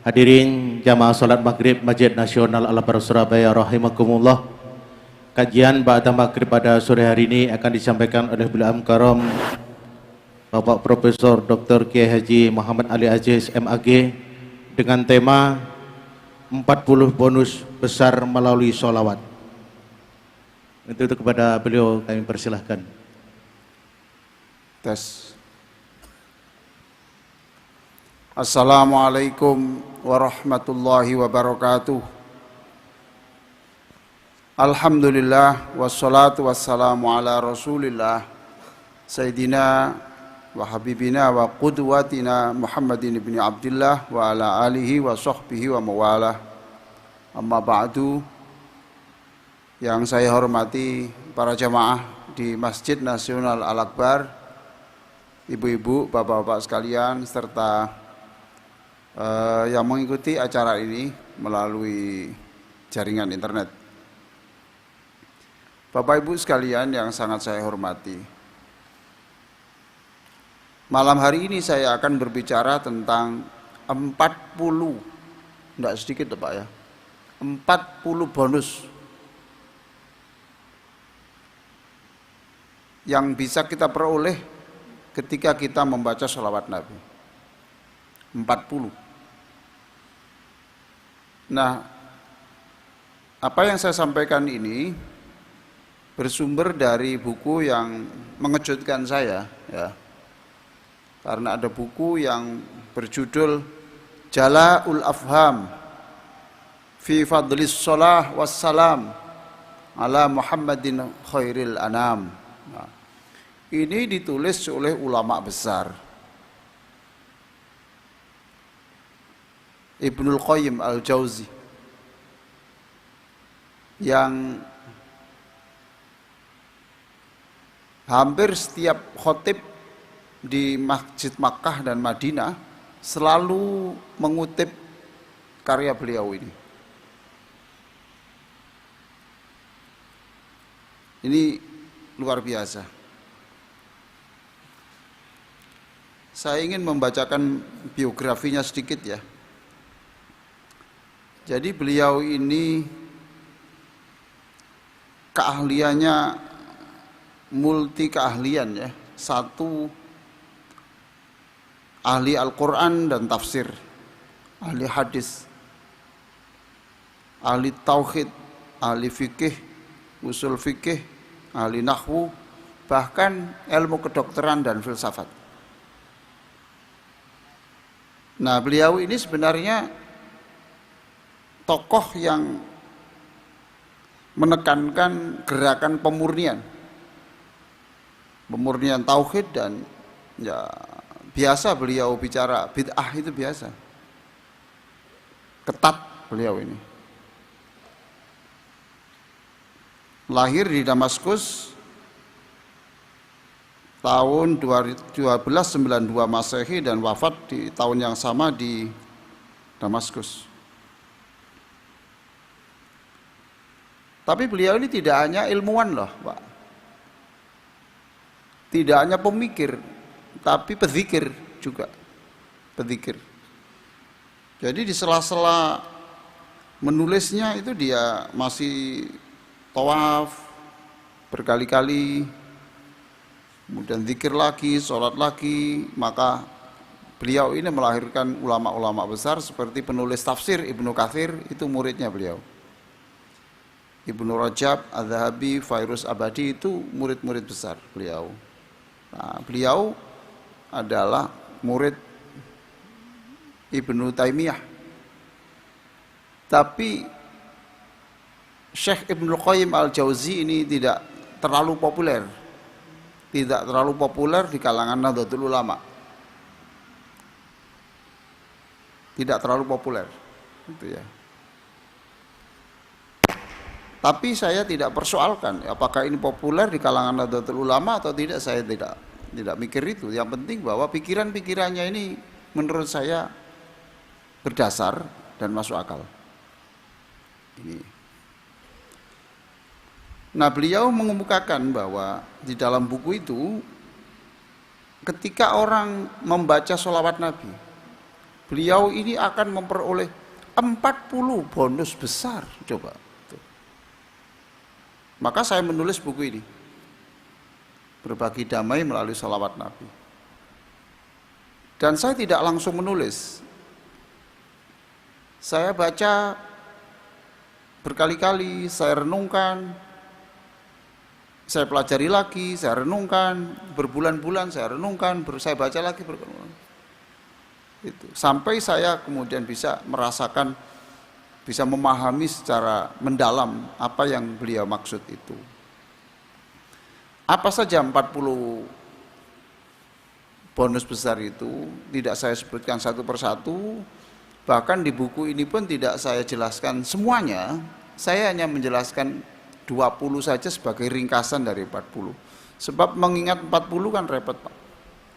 Hadirin jamaah salat maghrib Masjid Nasional Al-Akbar Surabaya rahimakumullah. Kajian ba'da maghrib pada sore hari ini akan disampaikan oleh beliau Karam Bapak Profesor Dr. Kiai Haji Muhammad Ali Aziz MAG dengan tema 40 bonus besar melalui sholawat. Untuk itu kepada beliau kami persilahkan. Tes. Assalamualaikum warahmatullahi wabarakatuh. Alhamdulillah wassalatu wassalamu ala Rasulillah Sayyidina wa habibina wa qudwatina Muhammadin ibn Abdullah wa ala alihi wa sahbihi wa mawalah. Amma ba'du. Yang saya hormati para jamaah di Masjid Nasional Al-Akbar, ibu-ibu, bapak-bapak sekalian, serta yang mengikuti acara ini melalui jaringan internet. Bapak Ibu sekalian yang sangat saya hormati, malam hari ini saya akan berbicara tentang 40, tidak sedikit Pak ya, 40 bonus yang bisa kita peroleh ketika kita membaca sholawat Nabi. 40. Nah, apa yang saya sampaikan ini bersumber dari buku yang mengejutkan saya, ya. Karena ada buku yang berjudul Jala'ul Afham fi Fadlis Sholah Wassalam ala Muhammadin Khairil Anam. Nah, ini ditulis oleh ulama besar, Ibnul Qayyim Al-Jauzi, yang hampir setiap khotib di Masjid Makkah dan Madinah selalu mengutip karya beliau ini. Ini luar biasa. Saya ingin membacakan biografinya sedikit ya. Jadi beliau ini keahliannya multi keahlian ya. Satu, ahli Al-Quran dan tafsir, ahli hadis, ahli tauhid, ahli fikih, usul fikih, ahli nahwu, bahkan ilmu kedokteran dan filsafat. Nah, beliau ini sebenarnya tokoh yang menekankan gerakan pemurnian tauhid, dan ya biasa beliau bicara bid'ah itu biasa, ketat beliau ini. Lahir di Damaskus tahun 1292 Masehi dan wafat di tahun yang sama di Damaskus. Tapi beliau ini tidak hanya ilmuwan loh Pak, tidak hanya pemikir, tapi pedzikir juga, pedzikir. Jadi di sela-sela menulisnya itu dia masih tawaf berkali-kali, kemudian zikir lagi, sholat lagi. Maka beliau ini melahirkan ulama-ulama besar seperti penulis tafsir Ibnu Katsir, itu muridnya beliau. Ibnu Rajab, Az-Zahabi, Fairuz Abadi itu murid-murid besar beliau. Nah, beliau adalah murid Ibnu Taimiyah. Tapi Syekh Ibnul Qayyim Al-Jauzi ini tidak terlalu populer. Tidak terlalu populer di kalangan Nahdlatul Ulama. Tidak terlalu populer. Gitu ya. Tapi saya tidak persoalkan apakah ini populer di kalangan Nahdlatul Ulama atau tidak, saya tidak mikir itu. Yang penting bahwa pikiran-pikirannya ini menurut saya berdasar dan masuk akal. Ini. Nah, beliau mengemukakan bahwa di dalam buku itu ketika orang membaca sholawat Nabi, Beliau ini akan memperoleh 40 bonus besar. Coba. Tuh. Maka saya menulis buku ini. Berbagi damai melalui salawat Nabi. Dan saya tidak langsung menulis. Saya baca berkali-kali, saya renungkan, saya pelajari lagi, saya renungkan, berbulan-bulan saya renungkan, saya baca lagi berbulan-bulan. Itu. Sampai saya kemudian bisa merasakan, bisa memahami secara mendalam apa yang beliau maksud itu. Apa saja 40 bonus besar itu, tidak saya sebutkan satu persatu. Bahkan di buku ini pun tidak saya jelaskan semuanya. Saya hanya menjelaskan 20 saja sebagai ringkasan dari 40. Sebab mengingat 40 kan repot, Pak.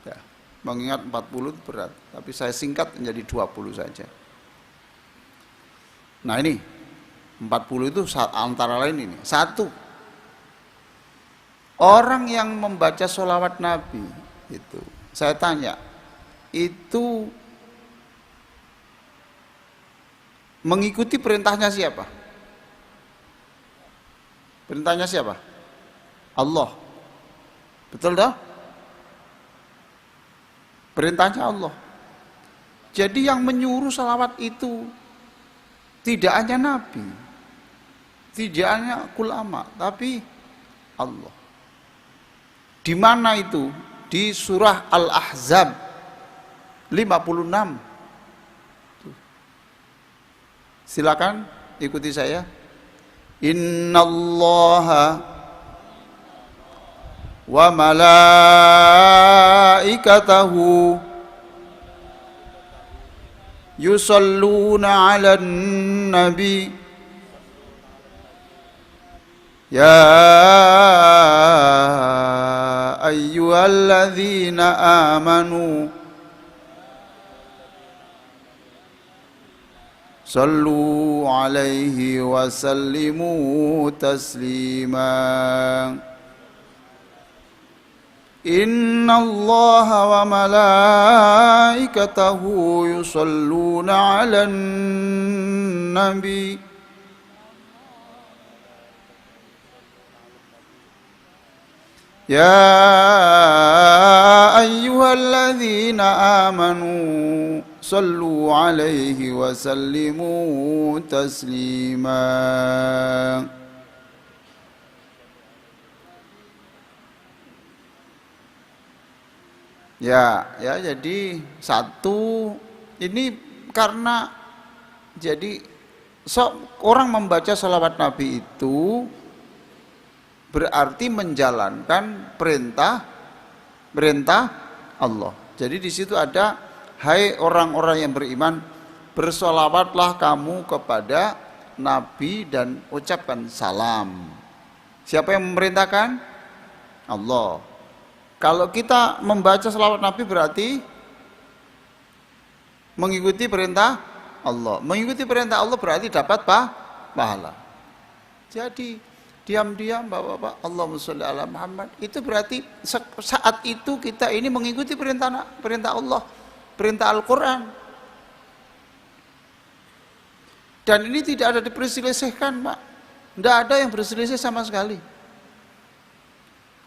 Ya, mengingat 40 itu berat. Tapi saya singkat menjadi 20 saja. Nah ini, 40 itu antara lain ini. Satu, orang yang membaca sholawat Nabi, itu, saya tanya, itu mengikuti perintahnya siapa? Perintahnya siapa? Allah. Betul dah? Perintahnya Allah. Jadi yang menyuruh salawat itu tidak hanya Nabi, tidak hanya ulama, tapi Allah. Di mana itu? Di surah Al-Ahzab 56. Silakan ikuti saya. Innallaha wa malaikatahu yusalluna 'alan nabi ya ayyuhalladzina amanu sallu alaihi wa sallimu taslima. Inna allaha wa malaikatahu yusalluna ala nabi ya ayyuhalladzina amanu sallu alaihi wa sallimu taslima. Ya, jadi satu ini karena jadi orang membaca sholawat Nabi itu berarti menjalankan perintah Allah. Jadi di situ ada, hai orang-orang yang beriman, bersolawatlah kamu kepada Nabi dan ucapkan salam. Siapa yang memerintahkan? Allah. Kalau kita membaca selawat Nabi berarti mengikuti perintah Allah. Mengikuti perintah Allah berarti dapat pahala. Jadi diam-diam Bapak-bapak, Allahumma sholli ala Muhammad, itu berarti saat itu kita ini mengikuti perintah Allah, perintah Al-Quran. Dan ini tidak ada diperselisihkan, Pak. Tidak ada yang berselisih sama sekali.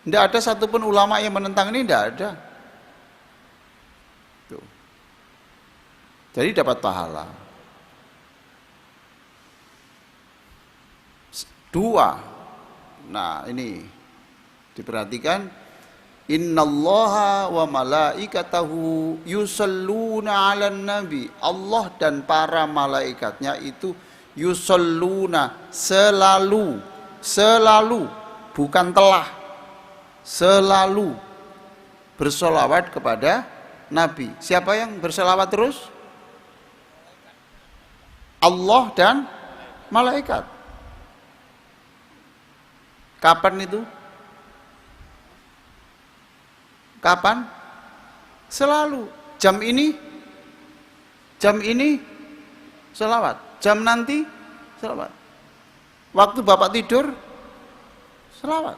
Tidak ada satupun ulama yang menentang ini, tidak ada. Tuh. Jadi dapat pahala. Dua. Nah ini diperhatikan. Innallaha wa malaikatahu yusalluna 'alan nabi. Allah dan para malaikatnya itu yusalluna, selalu, bukan telah, selalu bersolawat kepada Nabi. Siapa yang bersolawat terus? Allah dan malaikat. Kapan itu? Kapan? Selalu. Jam ini selawat. Jam nanti selawat. Waktu Bapak tidur selawat.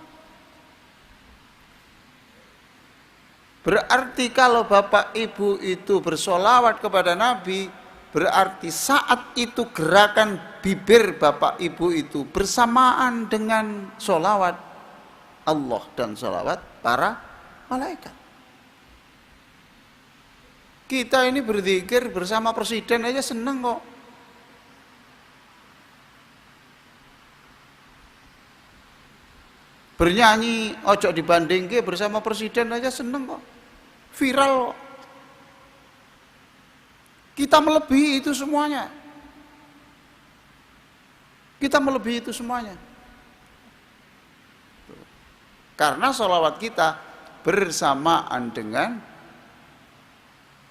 Berarti kalau bapak ibu itu bersolawat kepada Nabi, berarti saat itu gerakan bibir bapak ibu itu bersamaan dengan solawat Allah dan solawat para malaikat. Kita ini berzikir bersama presiden aja seneng kok. Bernyanyi ojo dibandingke bersama presiden aja seneng kok. Viral kok. Kita melebihi itu semuanya. Kita melebihi itu semuanya. Karena sholawat kita bersamaan dengan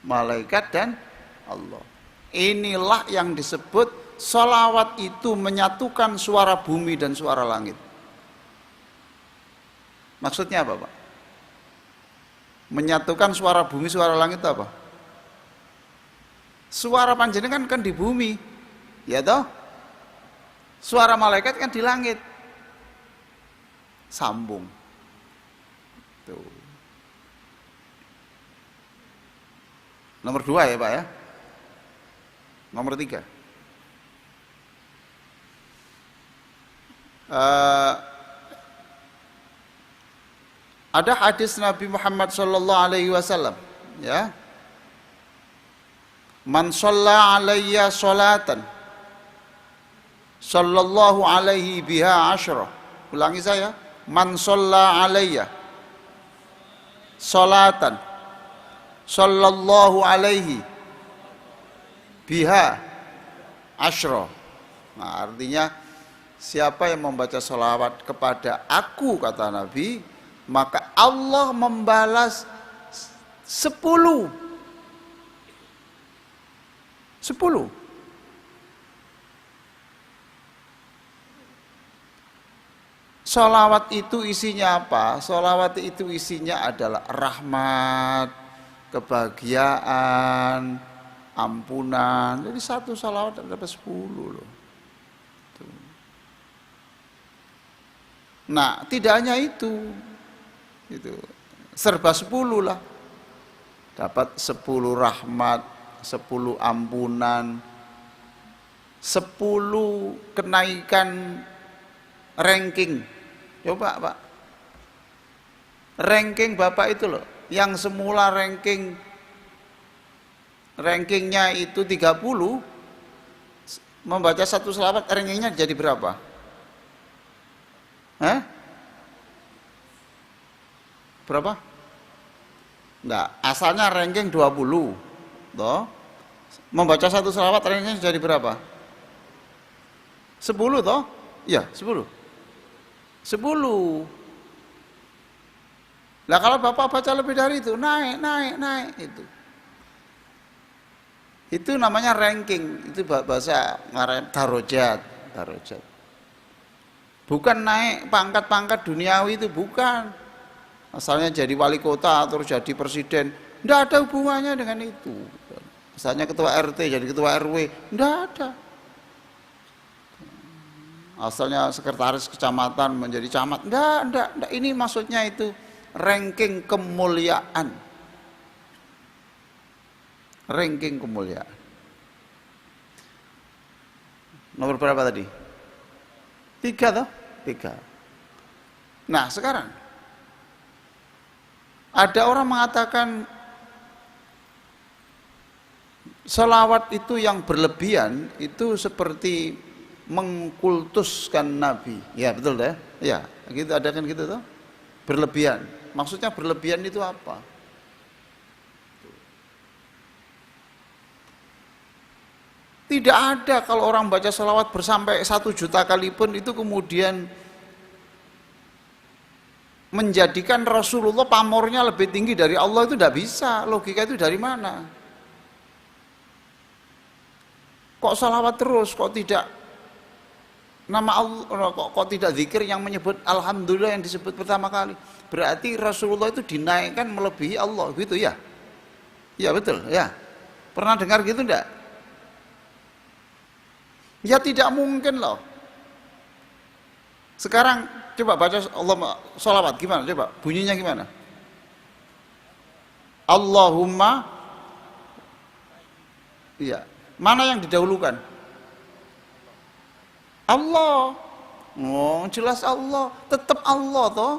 malaikat dan Allah. Inilah yang disebut sholawat itu menyatukan suara bumi dan suara langit. Maksudnya apa, Pak? Menyatukan suara bumi, suara langit itu apa? Suara panjenengan kan di bumi, ya toh? Suara malaikat kan di langit. Sambung. Tuh. Nomor 2 ya, Pak ya. Nomor 3. Ada hadis Nabi Muhammad sallallahu alaihi wasallam, ya. Man shalla alayya sholatan sallallahu alaihi biha asyra. Ulangi saya. Man shalla alayya sholatan sallallahu alaihi biha asyra. Nah, artinya siapa yang membaca sholawat kepada aku, kata Nabi, maka Allah membalas 10. Sholawat itu isinya apa? Sholawat itu isinya adalah rahmat, kebahagiaan, ampunan. Jadi satu sholawat dapat 10 loh. Nah, tidak hanya itu. Serba 10 lah. Dapat 10 rahmat, 10 ampunan, 10 kenaikan ranking. Coba, Pak. Ranking Bapak itu loh, yang semula rankingnya itu 30, membaca satu selawat rankingnya jadi berapa? Hah? Berapa? Enggak, asalnya ranking 20. Toh? Membaca satu selawat rankingnya jadi berapa? 10 toh? Iya, 10. 10. Lah kalau Bapak baca lebih dari itu, naik itu. Itu namanya ranking, itu bahasa darajat. Bukan naik pangkat-pangkat duniawi, itu bukan. Asalnya jadi wali kota atau jadi presiden, enggak ada hubungannya dengan itu. Misalnya ketua RT jadi ketua RW, enggak ada. Asalnya sekretaris kecamatan menjadi camat, enggak. Ini maksudnya itu ranking kemuliaan. Ranking kemuliaan. Nomor berapa tadi? 3 toh? 3. Nah, sekarang ada orang mengatakan selawat itu yang berlebihan itu seperti mengkultuskan Nabi. Ya, betul deh. Ya, gitu, ada kan gitu toh? Berlebihan. Maksudnya berlebihan itu apa? Tidak ada kalau orang baca selawat bersampai 1 juta kali pun itu kemudian menjadikan Rasulullah pamornya lebih tinggi dari Allah, itu tidak bisa. Logika itu dari mana? Kok salawat terus? Kok tidak nama Allah? Kok tidak zikir yang menyebut Alhamdulillah yang disebut pertama kali? Berarti Rasulullah itu dinaikkan melebihi Allah, gitu ya? Ya betul, ya. Pernah dengar gitu enggak? Ya tidak mungkin loh. Sekarang coba baca Allah sholawat gimana? Coba bunyinya gimana? Allahumma, iya, mana yang didahulukan? Allah. Oh, jelas Allah, tetap Allah toh.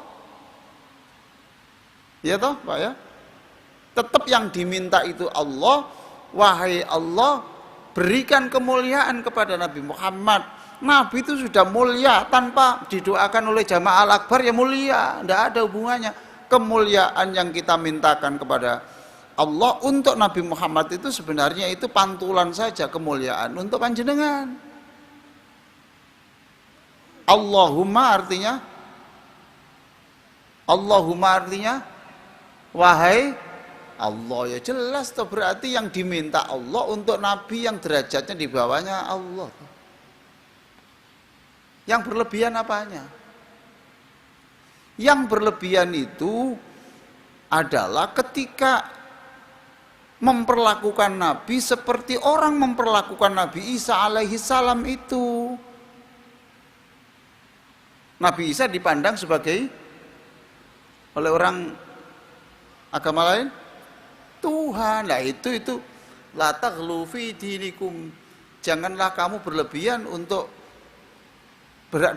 Ya toh, Pak ya? Tetap yang diminta itu Allah. Wahai Allah, berikan kemuliaan kepada Nabi Muhammad. Nabi itu sudah mulia, tanpa didoakan oleh jamaah al-akbar ya mulia, tidak ada hubungannya. Kemuliaan yang kita mintakan kepada Allah untuk Nabi Muhammad itu sebenarnya itu pantulan saja kemuliaan untuk panjenengan. Allahumma artinya wahai Allah, ya jelas toh, berarti yang diminta Allah untuk Nabi yang derajatnya di bawahnya Allah. Yang berlebihan apanya? Yang berlebihan itu adalah ketika memperlakukan Nabi seperti orang memperlakukan Nabi Isa alaihi salam itu. Nabi Isa dipandang sebagai oleh orang agama lain Tuhan. Nah itu la taghlu fi dinikum. Janganlah kamu berlebihan untuk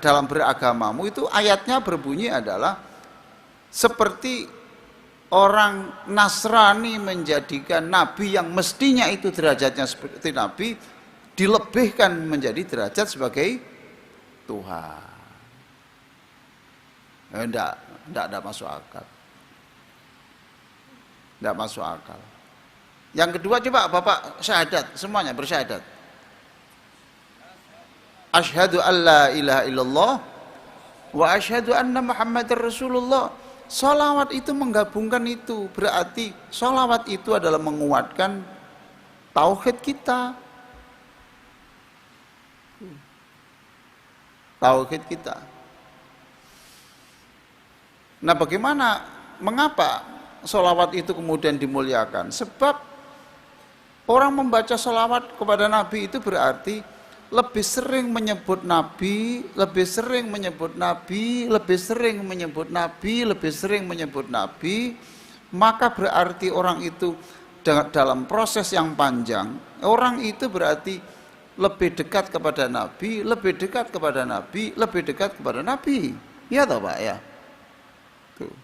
dalam beragamamu. Itu ayatnya berbunyi adalah seperti orang Nasrani menjadikan Nabi yang mestinya itu derajatnya seperti Nabi dilebihkan menjadi derajat sebagai Tuhan. Tidak masuk akal. Tidak masuk akal. Yang kedua, coba Bapak syahadat, semuanya bersyahadat. Asyhadu an la ilaha illallah wa asyhadu anna Muhammadar Rasulullah. Salawat itu menggabungkan itu, berarti salawat itu adalah menguatkan tauhid kita. Tauhid kita. Nah, mengapa salawat itu kemudian dimuliakan? Sebab orang membaca salawat kepada Nabi itu berarti lebih sering menyebut Nabi, lebih sering menyebut Nabi, lebih sering menyebut Nabi, lebih sering menyebut Nabi, maka berarti orang itu dalam proses yang panjang, orang itu berarti lebih dekat kepada Nabi, lebih dekat kepada Nabi, lebih dekat kepada Nabi. Iya toh Pak ya? Tuh.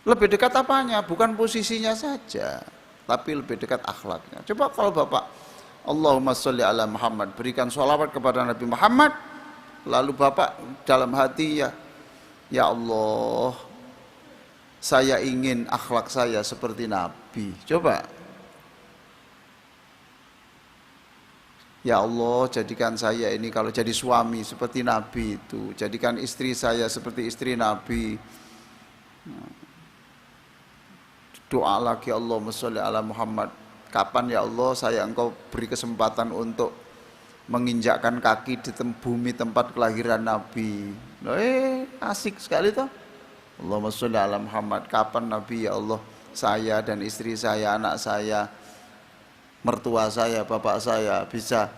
Lebih dekat apanya? Bukan posisinya saja, tapi lebih dekat akhlaknya. Coba kalau Bapak Allahumma sholli ala Muhammad, berikan sholawat kepada Nabi Muhammad, lalu Bapak dalam hati ya Allah, saya ingin akhlak saya seperti Nabi. Coba, ya Allah, jadikan saya ini kalau jadi suami seperti Nabi itu, jadikan istri saya seperti istri Nabi. Doa lagi, Allahumma sholli ala Muhammad. Kapan ya Allah saya engkau beri kesempatan untuk menginjakkan kaki di bumi tempat kelahiran Nabi. Asik sekali toh. Allahumma sholli ala Muhammad. Kapan Nabi ya Allah saya dan istri saya, anak saya, mertua saya, bapak saya bisa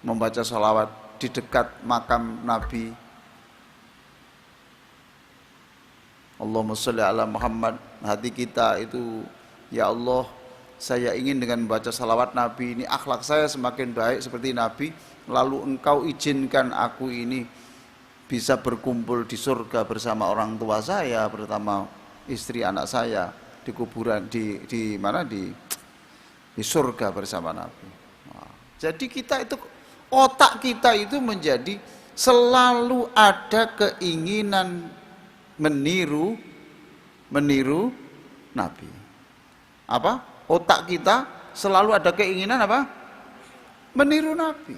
membaca sholawat di dekat makam Nabi. Allahumma sholli ala Muhammad. Hati kita itu, ya Allah, saya ingin dengan membaca salawat Nabi ini akhlak saya semakin baik seperti Nabi, lalu engkau izinkan aku ini bisa berkumpul di surga bersama orang tua saya, bersama istri anak saya di kuburan di mana di surga bersama Nabi. Nah, jadi kita itu, otak kita itu menjadi selalu ada keinginan meniru Nabi. Apa? Otak kita selalu ada keinginan apa? Meniru Nabi.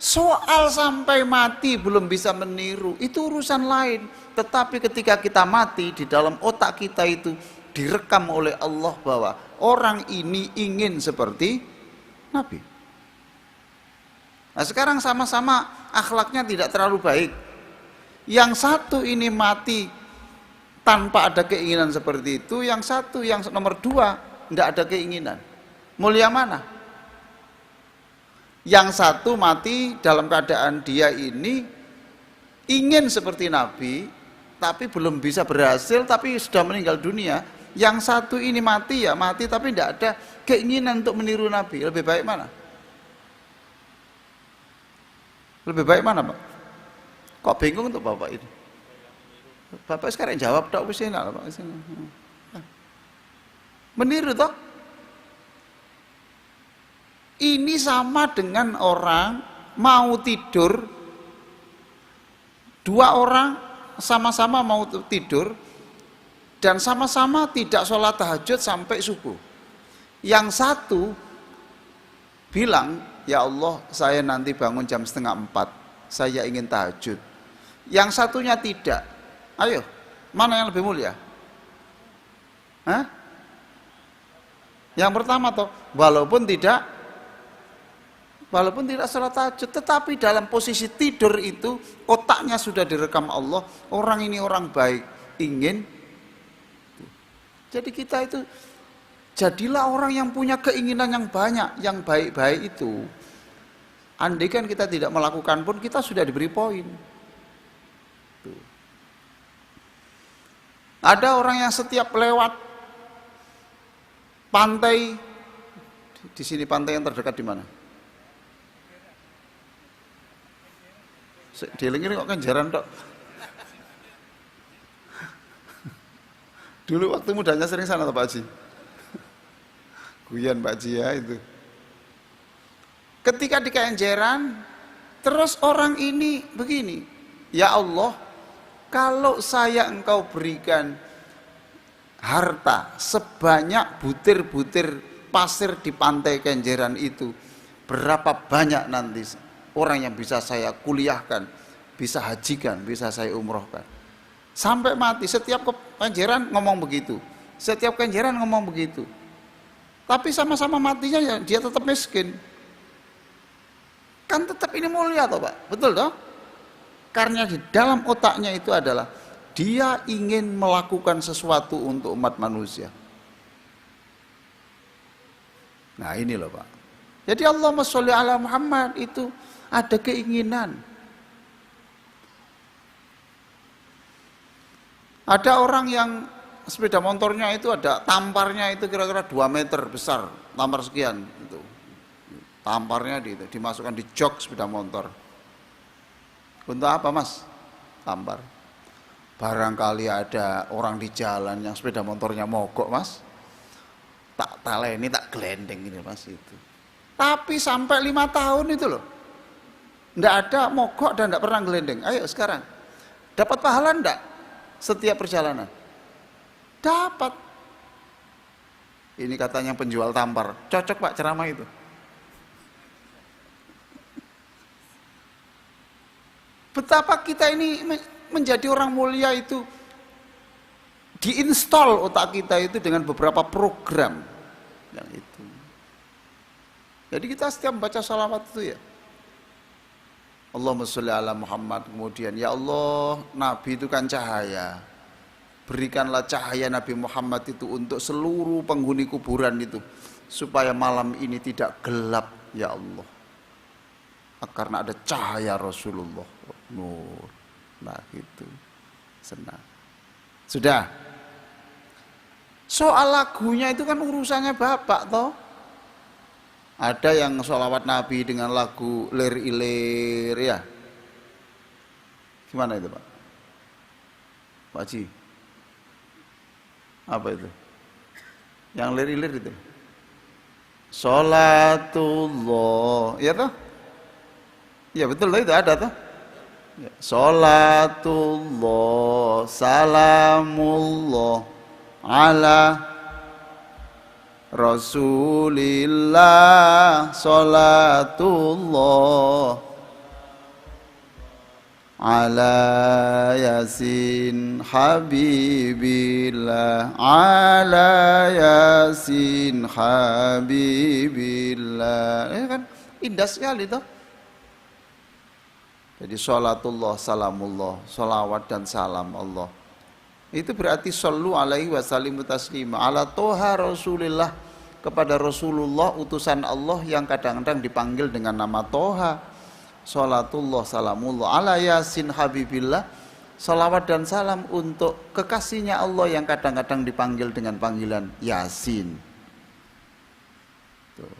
Soal sampai mati belum bisa meniru, itu urusan lain. Tetapi ketika kita mati, di dalam otak kita itu direkam oleh Allah bahwa orang ini ingin seperti Nabi. Nah sekarang sama-sama akhlaknya tidak terlalu baik. Yang satu ini mati tanpa ada keinginan seperti itu, yang satu, yang nomor dua, tidak ada keinginan. Mulia mana? Yang satu mati dalam keadaan dia ini ingin seperti Nabi, tapi belum bisa berhasil, tapi sudah meninggal dunia. Yang satu ini mati ya mati, tapi tidak ada keinginan untuk meniru Nabi. Lebih baik mana? Lebih baik mana, Pak? Kok bingung untuk Bapak ini? Bapak sekarang jawab tak wis enak, Pak. Meniru toh? Ini sama dengan orang mau tidur, dua orang sama-sama mau tidur dan sama-sama tidak sholat tahajud sampai subuh. Yang satu bilang, ya Allah saya nanti bangun jam 3:30, saya ingin tahajud. Yang satunya tidak. Ayo, mana yang lebih mulia? Hah? Yang pertama toh, walaupun tidak sholat tahajud, tetapi dalam posisi tidur itu otaknya sudah direkam Allah, orang ini orang baik, ingin. Jadi kita itu jadilah orang yang punya keinginan yang banyak, yang baik-baik itu. Andai kan kita tidak melakukan pun kita sudah diberi poin. Tuh. Ada orang yang setiap lewat pantai, di sini pantai yang terdekat di mana? Di Lingkir kok Kenjeran tok. Dulu waktu mudanya sering sana Pak Haji. Guyan Pak Haji ya itu. Ketika di Kenjeran, terus orang ini begini, ya Allah, kalau saya engkau berikan harta sebanyak butir-butir pasir di pantai Kenjeran itu, berapa banyak nanti orang yang bisa saya kuliahkan, bisa hajikan, bisa saya umrohkan. Sampai mati, setiap Kenjeran ngomong begitu, setiap Kenjeran ngomong begitu. Tapi sama-sama matinya ya dia tetap miskin. Kan tetap ini mulia toh Pak, betul toh? Karena di dalam otaknya itu adalah dia ingin melakukan sesuatu untuk umat manusia. Nah ini loh Pak. Jadi Allahumma sholli ala Muhammad itu ada keinginan. Ada orang yang sepeda motornya itu ada tamparnya itu kira-kira 2 meter besar, tampar sekian itu. Tamparnya dimasukkan di jok sepeda motor. Untuk apa Mas? Tampar. Barangkali ada orang di jalan yang sepeda motornya mogok Mas, tak taleni, tak gelendeng ini Mas itu. Tapi sampai 5 tahun itu loh, ndak ada mogok dan ndak pernah gelendeng. Ayo sekarang, dapat pahala ndak setiap perjalanan? Dapat. Ini katanya penjual tampar, cocok Pak ceramah itu. Betapa kita ini menjadi orang mulia itu diinstal otak kita itu dengan beberapa program yang itu. Jadi kita setiap membaca salawat itu ya, Allahumma sholli ala Muhammad, kemudian ya Allah, Nabi itu kan cahaya, berikanlah cahaya Nabi Muhammad itu untuk seluruh penghuni kuburan itu, supaya malam ini tidak gelap ya Allah, karena ada cahaya Rasulullah, nur. Nah gitu, senang. Sudah. Soal lagunya itu kan urusannya Bapak toh. Ada yang sholawat Nabi dengan lagu lir ilir ya. Gimana itu Pak? Pak Haji? Apa itu? Yang lir ilir itu? Sholatullah, ya toh? Ya betul toh, itu ada toh? Ya. Sholatullah, salamullah ala Rasulillah, sholatullah ala yasin habibillah, ala yasin habibillah. Kan indah sekali toh. Jadi sholatullah, salamullah, sholawat dan salam Allah. Itu berarti shollu alaihi wasallimu taslima ala toha Rasulillah, kepada Rasulullah utusan Allah yang kadang-kadang dipanggil dengan nama Toha. Sholatullah, salamullah ala yasin habibillah, salawat dan salam untuk kekasihnya Allah yang kadang-kadang dipanggil dengan panggilan Yasin. Tuh.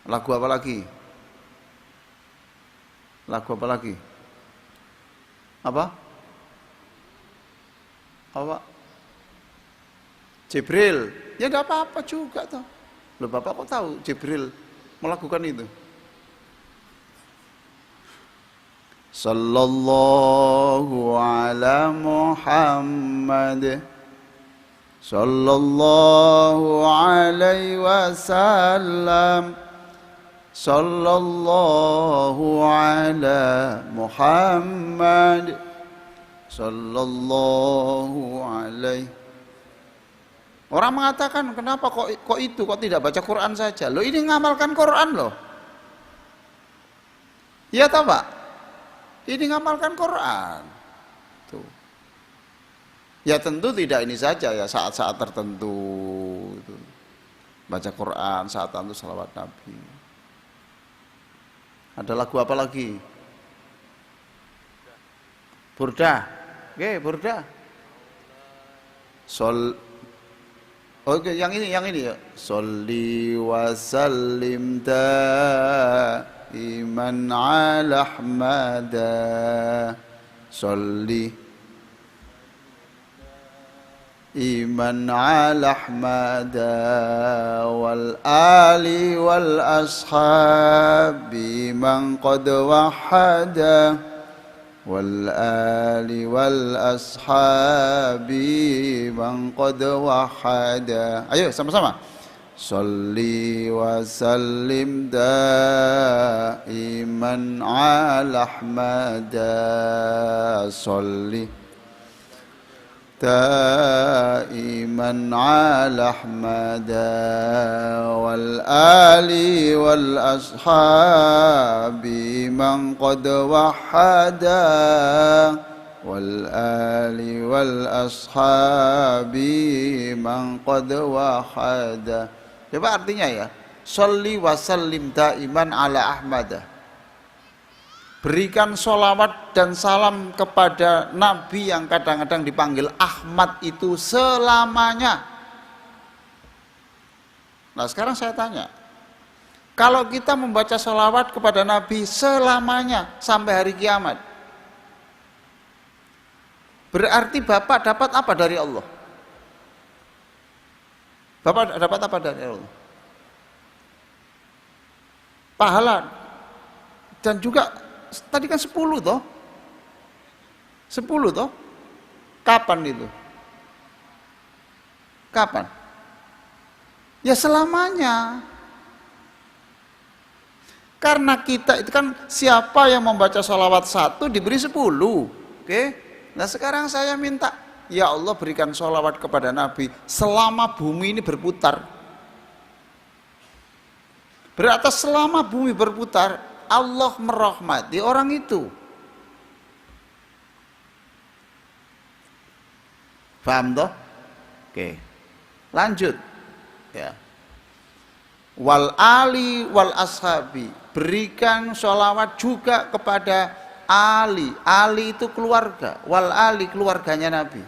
Lagu apa lagi? Lagu apa lagi? Apa? Apa? Jibril. Ya enggak apa-apa juga toh. Loh, Bapak kok tahu Jibril melakukan itu? Sallallahu ala Muhammad sallallahu alaihi wasallam sallallahu ala Muhammad sallallahu alaihi. Orang mengatakan, kenapa kok tidak baca Quran saja? Loh, ini ngamalkan Quran loh. Iya tahu Pak? Ini ngamalkan Quran. Tuh. Ya tentu tidak ini saja ya, saat-saat tertentu itu. Baca Quran, saat tertentu salawat Nabi. Ada lagu apa lagi? Burdah. Oke, burdah. Oke, yang ini ya. Sholli wa sallim iman ala Ahmada Sholli iman ala Ahmada wal ali wal ashabi man qad wahada wal ali wal ashabi man qad wahada. Ayo sama-sama. Sholli wa sallim daiman ala Ahmada Sholli daiman ala Ahmada wal ali wal ashabi man qad wahada wal ali wal ashabi man qad wahada. Coba artinya ya, sholli wa sallim daiman ala Ahmad. Berikan sholawat dan salam kepada Nabi yang kadang-kadang dipanggil Ahmad itu selamanya. Nah sekarang saya tanya, kalau kita membaca sholawat kepada Nabi selamanya sampai hari kiamat, berarti Bapak dapat apa dari Allah? Bapak dapat apa dari Allah? Pahala. Dan juga tadi kan 10 toh? 10 toh? Kapan itu? Kapan? Ya selamanya. Karena kita itu kan siapa yang membaca sholawat 1 diberi 10. Oke? Nah sekarang saya minta, ya Allah berikan sholawat kepada Nabi selama bumi ini berputar. Berarti selama bumi berputar, Allah merahmati orang itu. Paham toh? Oke. Lanjut. Ya. Wal ali wal ashabi. Berikan sholawat juga kepada Ali. Ali itu keluarga. Wal ali keluarganya Nabi.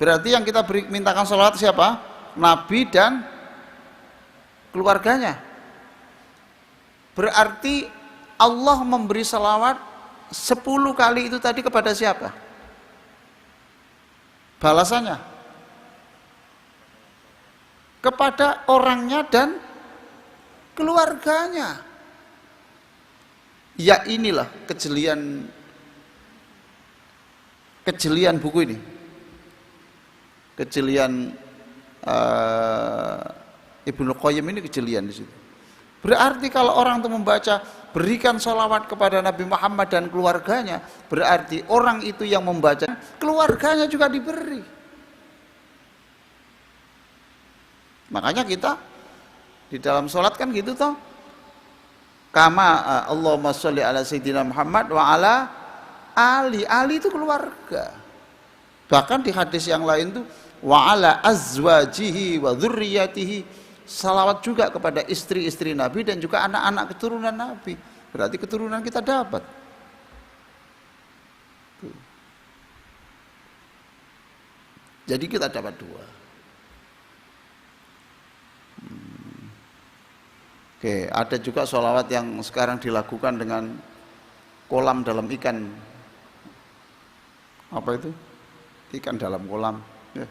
Berarti yang kita mintakan sholawat siapa? Nabi dan keluarganya. Berarti Allah memberi sholawat 10 kali itu tadi kepada siapa? Balasannya kepada orangnya dan keluarganya. Ya inilah kejelian buku ini. Kejelian Ibnu Qayyim ini kejelian di situ. Berarti kalau orang itu membaca berikan sholawat kepada Nabi Muhammad dan keluarganya, berarti orang itu yang membaca keluarganya juga diberi. Makanya kita di dalam sholat kan gitu toh. Kama Allahumma sholli ala sayyidina Muhammad wa ala ali. Ali itu keluarga. Bahkan di hadis yang lain tuh wa ala azwajihi wa dzurriyyatihi, salawat juga kepada istri-istri Nabi dan juga anak-anak keturunan Nabi. Berarti keturunan kita dapat. Jadi kita dapat 2. Oke, ada juga sholawat yang sekarang dilakukan dengan kolam dalam ikan. Apa itu? Ikan dalam kolam. Ya,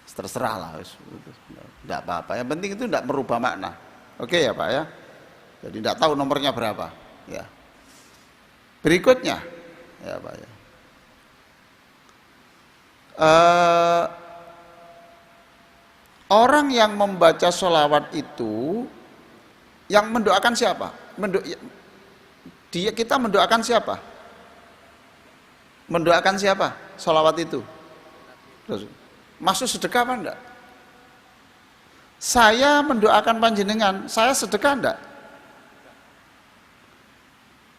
terserah lah. Tidak apa-apa. Yang penting itu tidak merubah makna. Oke ya Pak ya. Jadi tidak tahu nomornya berapa. Ya. Berikutnya, ya Pak ya. Orang yang membaca sholawat itu yang mendoakan siapa? Kita mendoakan siapa? Mendoakan siapa? Sholawat itu. Masuk sedekah apa enggak? Saya mendoakan panjenengan, saya sedekah enggak?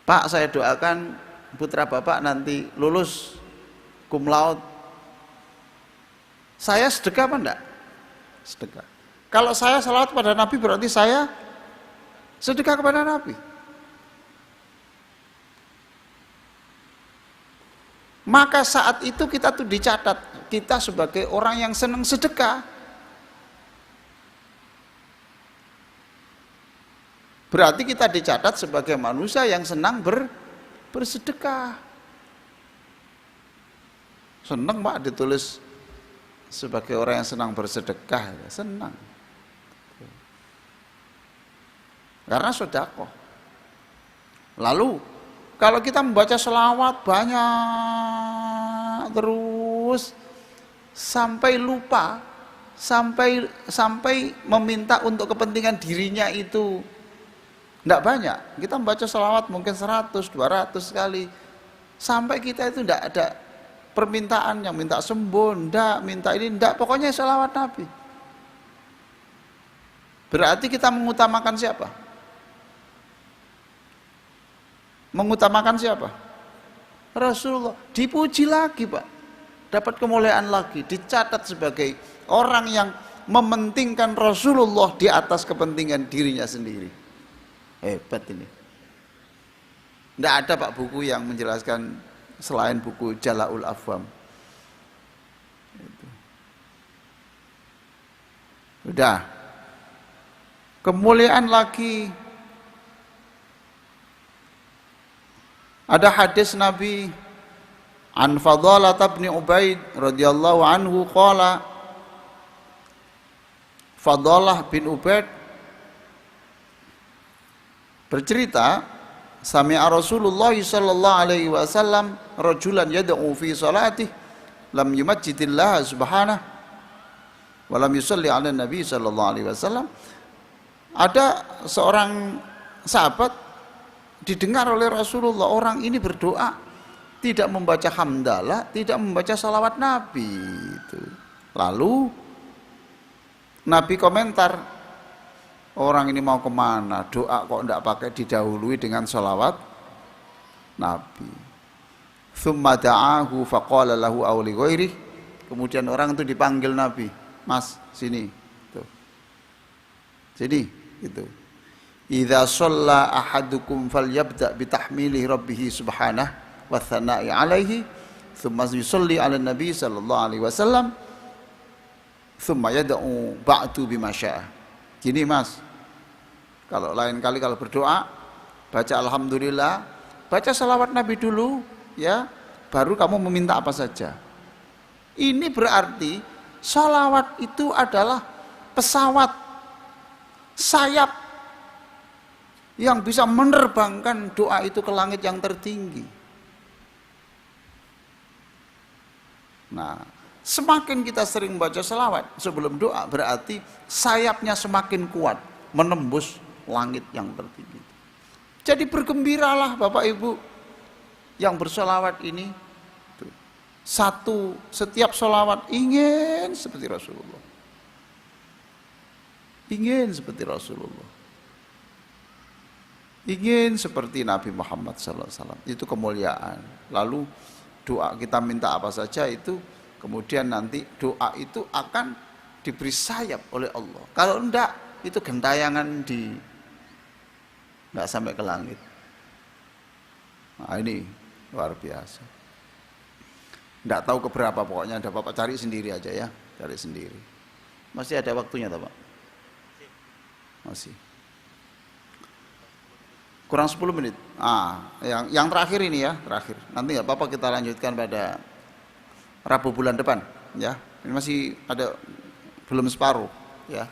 Pak, saya doakan putra Bapak nanti lulus cum laude. Saya sedekah apa enggak? Sedekah. Kalau saya salawat pada Nabi berarti saya sedekah kepada Nabi. Maka saat itu kita tuh dicatat, kita sebagai orang yang senang sedekah. Berarti kita dicatat sebagai manusia yang senang bersedekah. Senang Pak ditulis sebagai orang yang senang bersedekah, senang. Karena sedekah. Lalu kalau kita membaca selawat banyak terus sampai lupa, sampai meminta untuk kepentingan dirinya itu tidak banyak. Kita membaca selawat mungkin 100, 200 kali sampai kita itu tidak ada permintaan yang minta sembuh, ndak, minta ini, ndak, pokoknya sholawat Nabi. Berarti kita mengutamakan siapa? Mengutamakan siapa? Rasulullah. Dipuji lagi Pak, dapat kemuliaan lagi, dicatat sebagai orang yang mementingkan Rasulullah di atas kepentingan dirinya sendiri. Hebat ini. Ndak ada Pak buku yang menjelaskan selain buku Jala'ul Afwam. Udah. Kemuliaan lagi. Ada hadis Nabi an Fadalah bin Ubaid radhiyallahu anhu qala, Fadalah bin Ubaid bercerita, sami'a Rasulullah sallallahu alaihi wasallam rajulan yad'u fi salatih lam yumajjidillah subhanahu wa lam yusalli ala nabi sallallahu alaihi wasallam. Ada seorang sahabat didengar oleh Rasulullah, orang ini berdoa tidak membaca hamdalah, tidak membaca salawat Nabi itu. Lalu Nabi komentar, orang ini mau kemana? Doa kok tidak pakai didahului dengan salawat Nabi. Thumma da'ahu faqala lahu aw li ghairihi. Kemudian orang itu dipanggil Nabi, Mas, sini. Tuh. Sini, gitu. Idza shalla ahadukum falyabda bi tahmili rabbih subhanahu wa tsana'i alaihi thumma yusalli ala nabi sallallahu alaihi wasallam thumma yad'u ba'du bima syaa. Gini Mas, kalau lain kali kalau berdoa baca alhamdulillah, baca salawat Nabi dulu ya, baru kamu meminta apa saja. Ini berarti salawat itu adalah pesawat sayap yang bisa menerbangkan doa itu ke langit yang tertinggi. Nah, semakin kita sering baca selawat sebelum doa, berarti sayapnya semakin kuat menembus langit yang tertinggi. Jadi bergembiralah Bapak Ibu yang bersolawat ini. Setiap solawat ingin seperti Rasulullah. Ingin seperti Rasulullah. Ingin seperti Nabi Muhammad SAW. Itu kemuliaan. Lalu doa kita minta apa saja itu, kemudian nanti doa itu akan diberi sayap oleh Allah. Kalau enggak, itu gentayangan enggak sampai ke langit. Nah ini luar biasa. Nggak tahu keberapa, pokoknya ada Bapak cari sendiri aja ya, cari sendiri. Masih ada waktunya toh, Pak? Masih. Kurang 10 menit. Yang terakhir ini ya, terakhir. Nanti nggak apa-apa kita lanjutkan pada Rabu bulan depan, ya. Ini masih ada belum separuh, ya.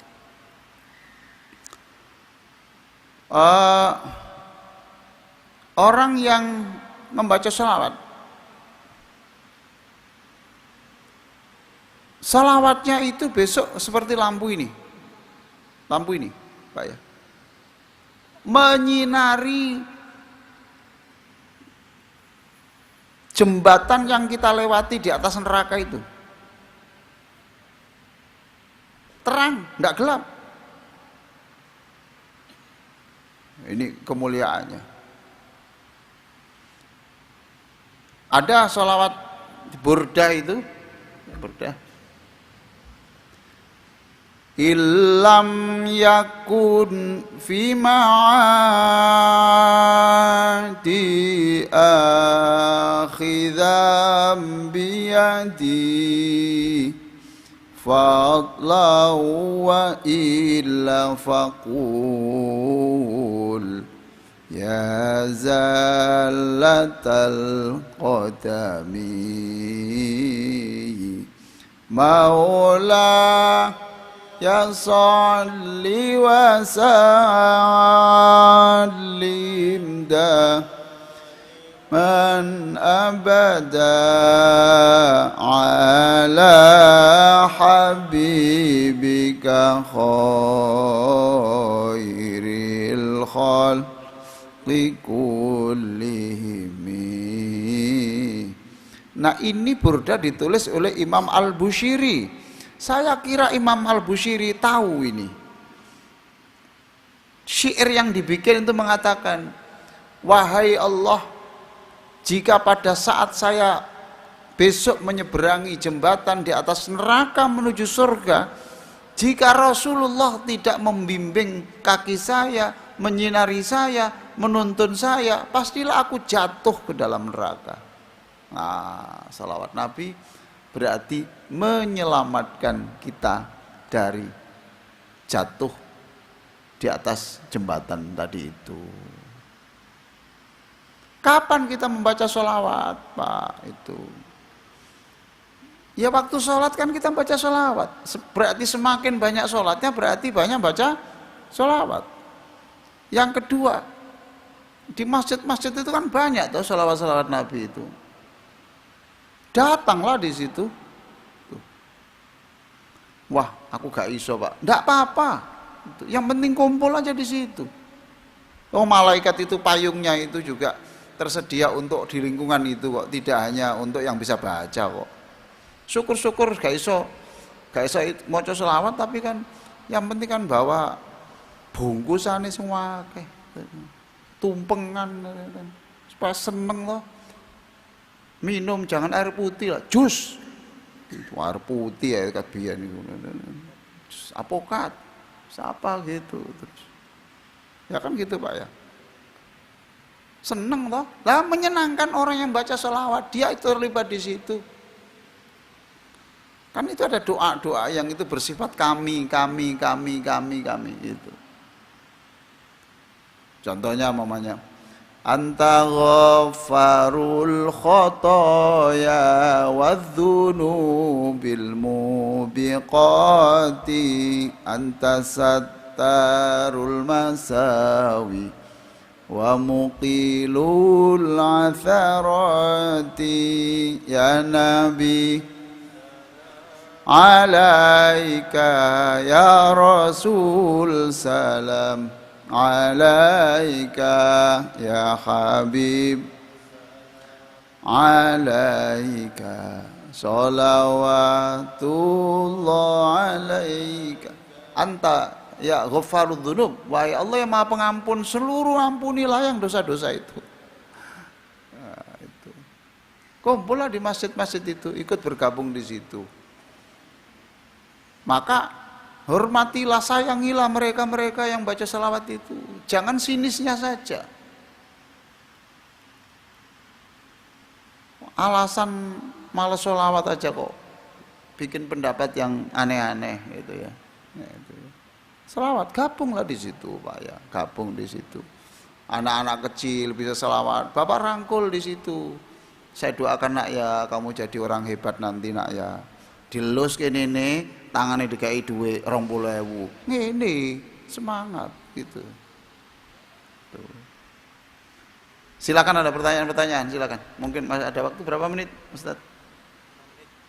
Orang yang membaca salawat, salawatnya itu besok seperti lampu ini, Pak ya, menyinari jembatan yang kita lewati di atas neraka itu. Terang, enggak gelap. Ini kemuliaannya. Ada sholawat burda itu, burda. Illam yakun fi ma'adi akhidham biyadi fadlahu wa illa faqul ya zallatal qadami maula ya salli wa sallim man abada ala habibika khairil khalqi kullihim. Nah, ini burda ditulis oleh Imam Al-Bushiri. Saya kira Imam Al-Bushiri tahu ini. Syair yang dibikin itu mengatakan, wahai Allah, jika pada saat saya besok menyeberangi jembatan di atas neraka menuju surga, jika Rasulullah tidak membimbing kaki saya, menyinari saya, menuntun saya, pastilah aku jatuh ke dalam neraka. Nah, salawat Nabi berarti menyelamatkan kita dari jatuh di atas jembatan tadi itu. Kapan kita membaca sholawat, Pak? Itu ya waktu sholat kan kita baca sholawat. Berarti semakin banyak sholatnya berarti banyak baca sholawat. Yang kedua, di masjid-masjid itu kan banyak tuh sholawat-sholawat Nabi itu. Datanglah di situ. Wah, aku gak iso, Pak. Enggak apa-apa. Yang penting kumpul aja di situ. Oh, malaikat itu payungnya itu juga tersedia untuk di lingkungan itu kok, tidak hanya untuk yang bisa baca kok. Syukur-syukur gak iso maca selawat, tapi kan yang penting kan bawa bungkusane semua akeh. Tumpengan supaya seneng loh. Minum jangan air putih lah, jus. Air putih ya kabian itu. Apokat. Siapa gitu terus. Ya kan gitu, Pak ya. Seneng toh. Lah menyenangkan orang yang baca sholawat, dia itu terlibat di situ. Kan itu ada doa-doa yang itu bersifat kami itu. Contohnya mamanya, anta ghaffarul khotoya wadzunubil mubiqati anta sattarul masawi wa muqilul atharati ya nabi alaika ya rasul salam alaika ya habib alaika sholawatullah alaika anta ya ghaffarudz dzunub, wahai Allah yang maha pengampun seluruh, ampunilah yang dosa-dosa itu. Nah, itu kumpullah di masjid-masjid itu, ikut bergabung di situ. Maka hormatilah, sayangilah mereka-mereka yang baca salawat itu. Jangan sinisnya saja. Alasan malah sholawat aja kok bikin pendapat yang aneh-aneh gitu ya. Itu. Sholawat gabunglah di situ Pak ya, gabung di situ. Anak-anak kecil bisa sholawat, Bapak rangkul di situ. Saya doakan nak ya, kamu jadi orang hebat nanti nak ya. Dilus kene nih, tangannya dikai duit 20.000. Ngene, semangat gitu. Tuh. Silakan ada pertanyaan-pertanyaan, silakan. Mungkin masih ada waktu berapa menit, Ustaz?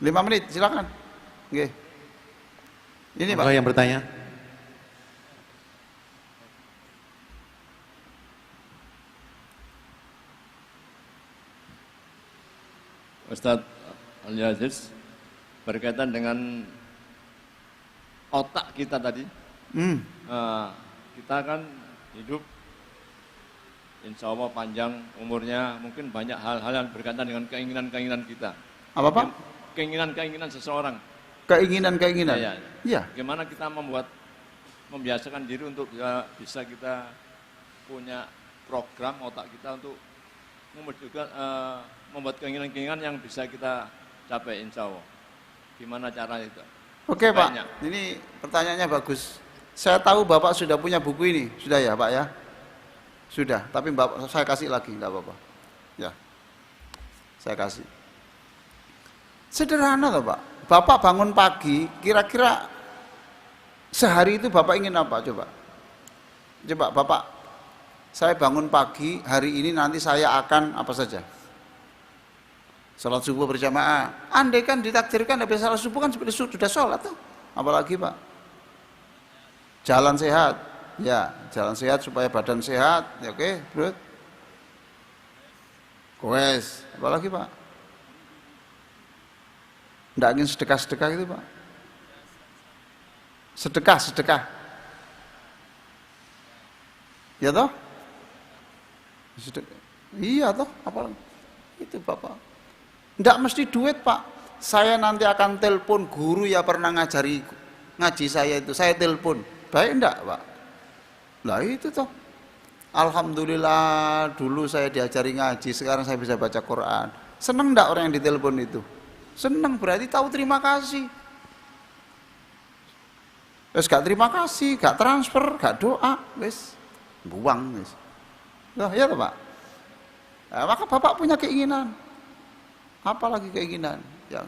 5 menit, silakan. Oke. Ini Pak. Yang bertanya. Ustadz Al-Aziz, berkaitan dengan otak kita tadi. Kita kan hidup insya Allah panjang umurnya, mungkin banyak hal-hal yang berkaitan dengan keinginan-keinginan kita. Apa Pak? Keinginan-keinginan seseorang. Keinginan-keinginan. Ya. Bagaimana kita membiasakan diri untuk bisa kita punya program otak kita untuk membuat keinginan-keinginan yang bisa kita capai insya Allah. Gimana cara itu? Oke Pak, ini pertanyaannya bagus. Saya tahu Bapak sudah punya buku ini, sudah ya Pak ya? Sudah, tapi Bapak saya kasih lagi, enggak apa-apa. Ya, saya kasih. Sederhana loh Pak. Bapak bangun pagi, kira-kira sehari itu Bapak ingin apa? Coba Bapak, saya bangun pagi, hari ini nanti saya akan apa saja? Salat subuh berjamaah. Andai kan ditakdirkan habis salat subuh kan sudah sholat tuh. Apalagi Pak? Jalan sehat. Ya, jalan sehat supaya badan sehat. Ya, oke, bro. Goes. Apalagi Pak? Nggak ingin sedekah-sedekah gitu Pak? Sedekah. Ya toh? Iya toh? Apalagi? Itu Bapak. Nggak mesti duit Pak. Saya nanti akan telepon guru ya pernah ngajari ngaji saya itu. Saya telepon. Baik enggak Pak? Lah itu toh. Alhamdulillah dulu saya diajari ngaji, sekarang saya bisa baca Quran. Seneng enggak orang yang ditelepon itu? Seneng, berarti tahu terima kasih. Wes gak terima kasih, gak transfer, gak doa, wes buang wes. Loh, ya toh Pak. Nah, maka Bapak punya keinginan. Apalagi keinginan yang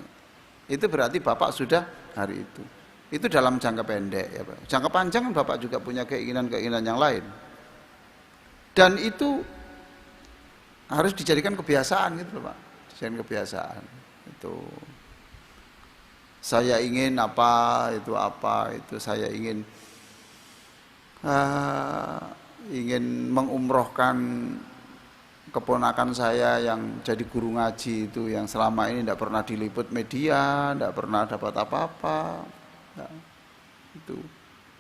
itu berarti Bapak sudah hari itu. Itu dalam jangka pendek ya Pak. Jangka panjang Bapak juga punya keinginan-keinginan yang lain. Dan itu harus dijadikan kebiasaan gitu loh Pak. Dijadikan kebiasaan. Itu saya ingin apa, itu saya ingin mengumrohkan keponakan saya yang jadi guru ngaji itu, yang selama ini tidak pernah diliput media, tidak pernah dapat apa-apa. Nah, itu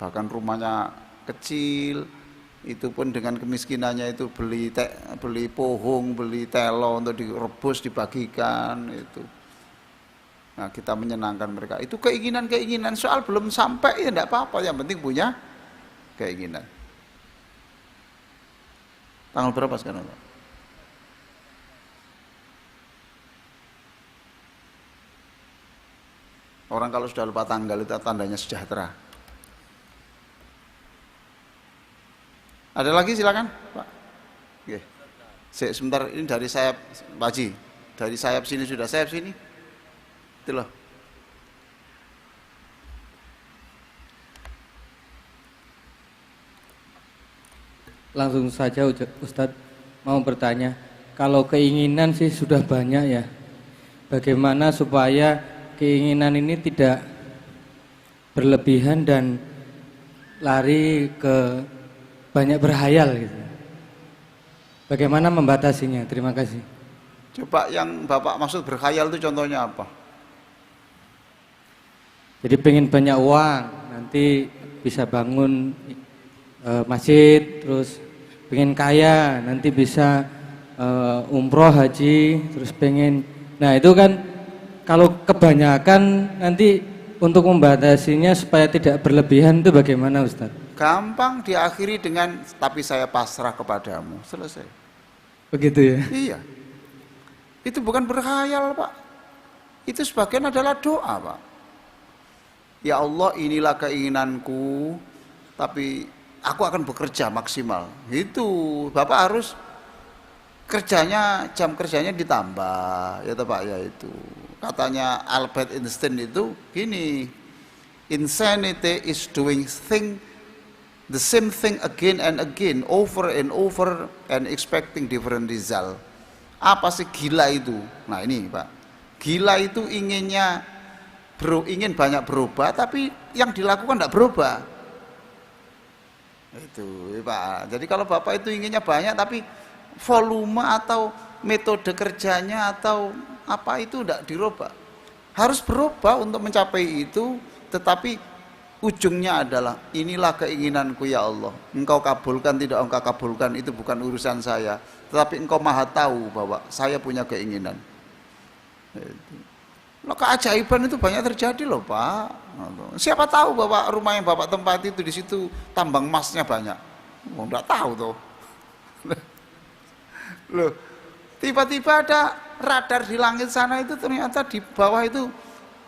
bahkan rumahnya kecil, itu pun dengan kemiskinannya itu beli pohong, beli telo untuk direbus dibagikan itu. Nah, kita menyenangkan mereka. Itu keinginan-keinginan, soal belum sampai ya tidak apa-apa, yang penting punya keinginan. Tanggal berapa sekarang Pak? Orang kalau sudah lupa tanggal itu tandanya sejahtera. Ada lagi silakan Pak. Oke. Sebentar, ini dari sayap Pak Haji. Dari sayap sini sudah, sayap sini. Itu loh. Langsung saja Ustadz mau bertanya, kalau keinginan sih sudah banyak ya, bagaimana supaya keinginan ini tidak berlebihan dan lari ke banyak berhayal gitu. Bagaimana membatasinya? Terima kasih. Coba yang Bapak maksud berkhayal itu contohnya apa? Jadi pengen banyak uang, nanti bisa bangun masjid, terus pengen kaya, nanti bisa umroh, haji, terus pengen, nah itu kan kalau kebanyakan nanti untuk membatasinya supaya tidak berlebihan itu bagaimana Ustaz? Gampang, diakhiri dengan tapi saya pasrah kepadamu, selesai. Begitu ya? Iya. Itu bukan berkhayal Pak. itu sebagian adalah doa, Pak. Ya Allah, inilah keinginanku, tapi aku akan bekerja maksimal. Itu Bapak harus kerjanya, jam kerjanya ditambah, ya Pak, ya itu. Katanya Albert Einstein itu gini, insanity is doing the same thing again and again, over and over and expecting different result. Apa sih gila itu? Nah ini Pak, gila itu ingin banyak berubah, tapi yang dilakukan tidak berubah. Itu Pak. Jadi kalau Bapak itu inginnya banyak, tapi volume atau metode kerjanya atau apa itu tidak dirubah. Harus berubah untuk mencapai itu, tetapi ujungnya adalah inilah keinginanku ya Allah. Engkau kabulkan tidak engkau kabulkan itu bukan urusan saya, tetapi engkau maha tahu bahwa saya punya keinginan. Loh, keajaiban itu banyak terjadi loh Pak. Siapa tahu Bapak rumah yang Bapak tempati itu di situ tambang emasnya banyak. Oh, enggak tahu tuh. Loh, tiba-tiba ada radar di langit sana itu ternyata di bawah itu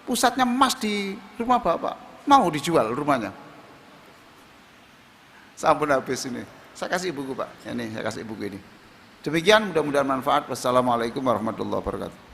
pusatnya emas di rumah Bapak. Mau dijual rumahnya. Sampun habis ini. Saya kasih buku Pak. Ini saya kasih buku ini. Demikian mudah-mudahan manfaat. Wassalamualaikum warahmatullahi wabarakatuh.